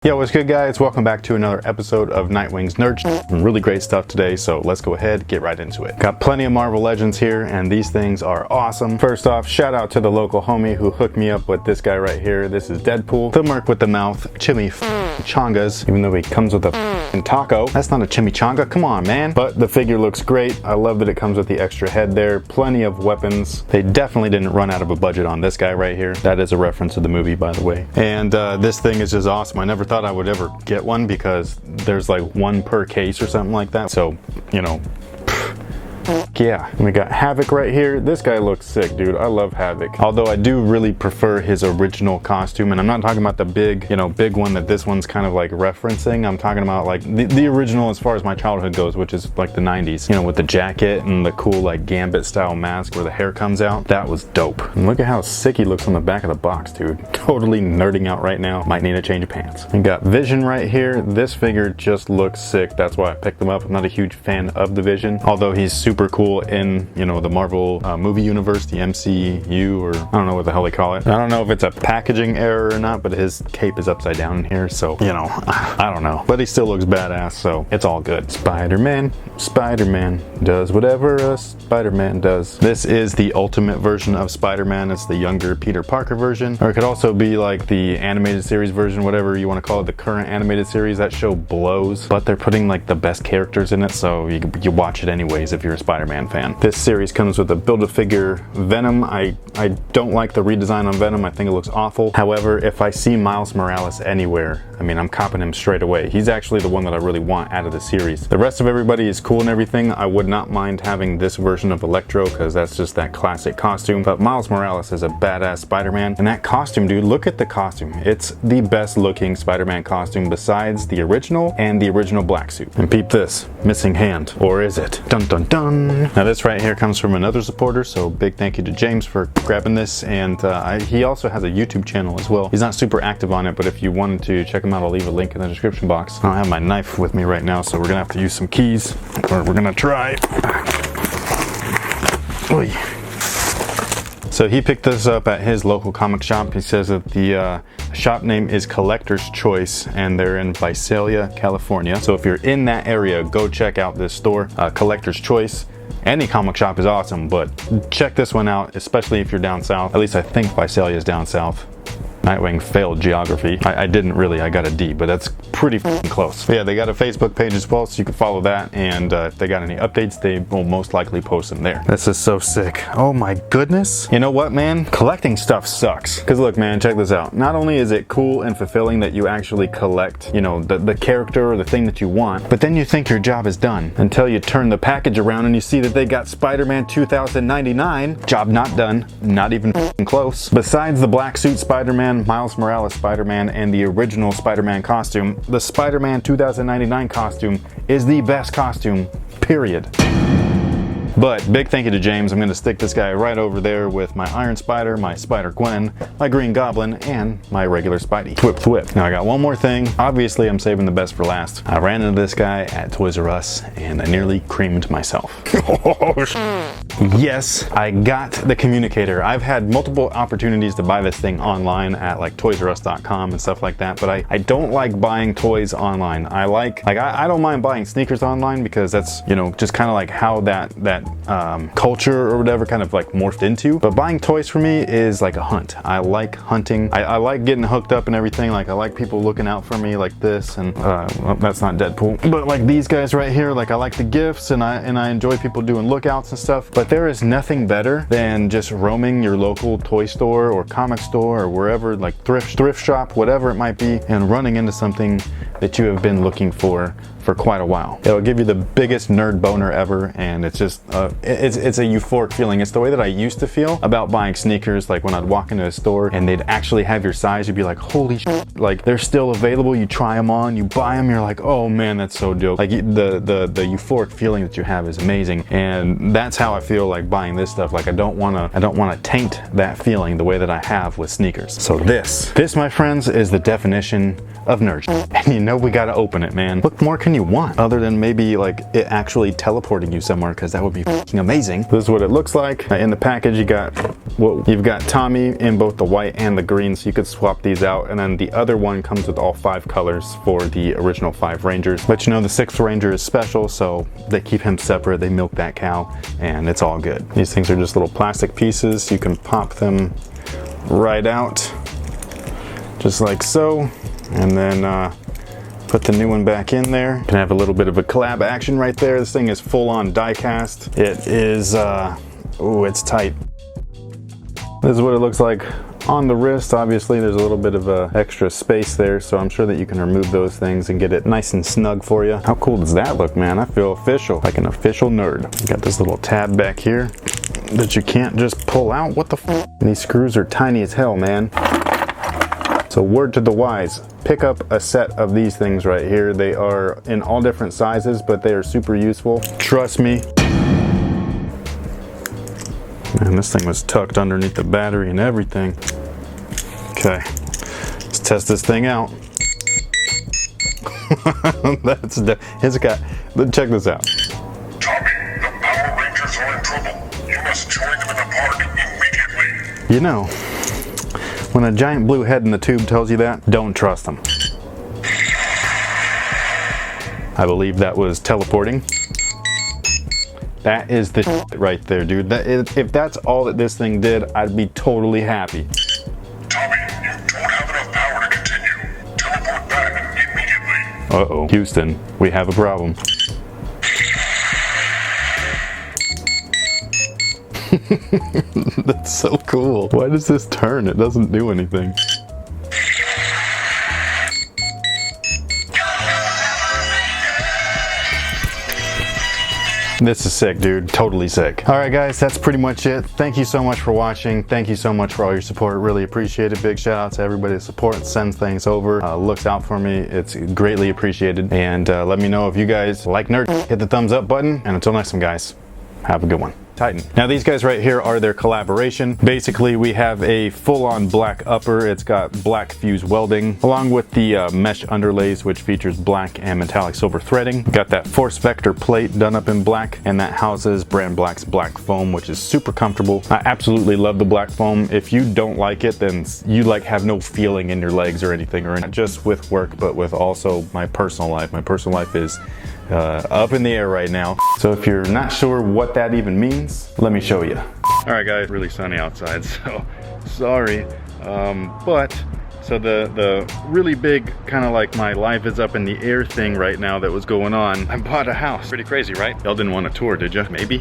Yo, what's good guys? Welcome back to another episode of Nightwing's Nerd. Some really great stuff today, so let's go ahead, get right into it. Got plenty of Marvel Legends here, and these things are awesome. First off, shout out to the local homie who hooked me up with this guy right here. This is Deadpool, the merc with the mouth, chimichangas, even though he comes with a taco. That's not a chimichanga, come on man. But the figure looks great. I love that it comes with the extra head there. Plenty of weapons. They definitely didn't run out of a budget on this guy right here. That is a reference to the movie, by the way. And this thing is just awesome. I never thought I would ever get one because there's like one per case or something like that. So, you know, yeah. We got Havoc right here. This guy looks sick, dude. I love Havoc. Although I do really prefer his original costume, and I'm not talking about the big, big one that this one's kind of like referencing. I'm talking about like the original as far as my childhood goes, which is like the 90s, with the jacket and the cool like Gambit style mask where the hair comes out. That was dope. And look at how sick he looks on the back of the box, dude. Totally nerding out right now. Might need a change of pants. We got Vision right here. This figure just looks sick. That's why I picked him up. I'm not a huge fan of the Vision, although he's super cool in the Marvel movie universe, the MCU, or I don't know what the hell they call it. I don't know if it's a packaging error or not, but his cape is upside down in here, so I don't know, but he still looks badass, so it's all good. Spider-Man does whatever a Spider-Man does. This is the ultimate version of Spider-Man. It's the younger Peter Parker version, or it could also be like the animated series version, whatever you want to call it. The current animated series, that show blows, but they're putting like the best characters in it, so you watch it anyways if you're a Spider-Man fan. This series comes with a Build-A-Figure Venom. I don't like the redesign on Venom. I think it looks awful. However, if I see Miles Morales anywhere, I mean, I'm copping him straight away. He's actually the one that I really want out of the series. The rest of everybody is cool and everything. I would not mind having this version of Electro because that's just that classic costume, but Miles Morales is a badass Spider-Man, and that costume, dude, look at the costume. It's the best looking Spider-Man costume besides the original and the original black suit. And peep this, missing hand, or is it? Dun dun dun. Now this right here comes from another supporter, so big thank you to James for grabbing this, and he also has a YouTube channel as well. He's not super active on it, but if you wanted to check him out, I'll leave a link in the description box. I don't have my knife with me right now, so we're gonna have to use some keys, or we're gonna try. Oy. So he picked this up at his local comic shop. He says that the shop name is Collector's Choice, and they're in Visalia, California. So if you're in that area, go check out this store, Collector's Choice. Any comic shop is awesome, but check this one out, especially if you're down south. At least I think Visalia is down south. Nightwing failed geography. I didn't really, I got a D, but that's pretty close. But yeah, they got a Facebook page as well, so you can follow that, and if they got any updates, they will most likely post them there. This is so sick. Oh my goodness. You know what, man? Collecting stuff sucks. Because look, man, check this out. Not only is it cool and fulfilling that you actually collect, the character or the thing that you want, but then you think your job is done until you turn the package around and you see that they got Spider-Man 2099. Job not done. Not even close. Besides the black suit Spider-Man, Miles Morales Spider-Man, and the original Spider-Man costume, the Spider-Man 2099 costume is the best costume, period. But big thank you to James. I'm going to stick this guy right over there with my Iron Spider, my Spider-Gwen, my Green Goblin, and my regular Spidey. Thwip thwip. Now I got one more thing. Obviously I'm saving the best for last. I ran into this guy at Toys R Us and I nearly creamed myself. Yes, I got the communicator. I've had multiple opportunities to buy this thing online at like toysrus.com and stuff like that, but I don't like buying toys online. I don't mind buying sneakers online because that's, just kind of like how that culture or whatever kind of like morphed into. But buying toys for me is like a hunt. I like hunting. I like getting hooked up and everything. Like I like people looking out for me like this, and well, that's not Deadpool, but like these guys right here, like I like the gifts, and I enjoy people doing lookouts and stuff. But there is nothing better than just roaming your local toy store or comic store or wherever, like thrift shop, whatever it might be, and running into something that you have been looking for quite a while. It'll give you the biggest nerd boner ever, and it's just it's a euphoric feeling. It's the way that I used to feel about buying sneakers. Like when I'd walk into a store and they'd actually have your size, you'd be like, holy shit, like they're still available. You try them on, you buy them, you're like, oh man, that's so dope. Like the euphoric feeling that you have is amazing, and that's how I feel feel like buying this stuff. Like I don't want to taint that feeling the way that I have with sneakers. So this my friends is the definition of nerd. And you know we gotta open it, man. What more can you want other than maybe like it actually teleporting you somewhere, because that would be fucking amazing. This is what it looks like. In the package you've got Tommy in both the white and the green, so you could swap these out, and then the other one comes with all 5 colors for the original 5 Rangers. But you know the 6th Ranger is special, so they keep him separate. They milk that cow and it's all good. These things are just little plastic pieces. You can pop them right out just like so, and then put the new one back in there. Can have a little bit of a collab action right there. This thing is full on die cast. It is ooh, it's tight. This is what it looks like on the wrist. Obviously there's a little bit of extra space there, so I'm sure that you can remove those things and get it nice and snug for you. How cool does that look, man? I feel official, like an official nerd. Got this little tab back here that you can't just pull out. What the f? These screws are tiny as hell, man. So word to the wise, pick up a set of these things right here. They are in all different sizes, but they are super useful. Trust me. Man, this thing was tucked underneath the battery and everything. Okay, let's test this thing out. Check this out. Tommy, the Power Rangers are in trouble. You must join them in the park immediately. You know, when a giant blue head in the tube tells you that, don't trust them. I believe that was teleporting. That is the shit right there, dude. If that's all that this thing did, I'd be totally happy. Tommy, you don't have enough power to continue. Teleport back immediately. Uh-oh. Houston, we have a problem. That's so cool. Why does this turn? It doesn't do anything. This is sick, dude. Totally sick. All right, guys, that's pretty much it. Thank you so much for watching. Thank you so much for all your support. Really appreciate it. Big shout out to everybody that supports, sends things over, looks out for me. It's greatly appreciated. And let me know if you guys like nerd. Hit the thumbs up button. And until next time, guys, have a good one. Titan. Now these guys right here are their collaboration. Basically we have a full-on black upper. It's got black fuse welding along with the mesh underlays, which features black and metallic silver threading. Got that force vector plate done up in black, and that houses Brand Black's black foam, which is super comfortable. I absolutely love the black foam. If you don't like it, then you like have no feeling in your legs or anything, or not just with work but with also my personal life. My personal life is up in the air right now. So if you're not sure what that even means, let me show you. All right guys, really sunny outside, so sorry. So the really big kind of like my life is up in the air thing right now that was going on, I bought a house. Pretty crazy, right? Y'all didn't want a tour, did you? Maybe?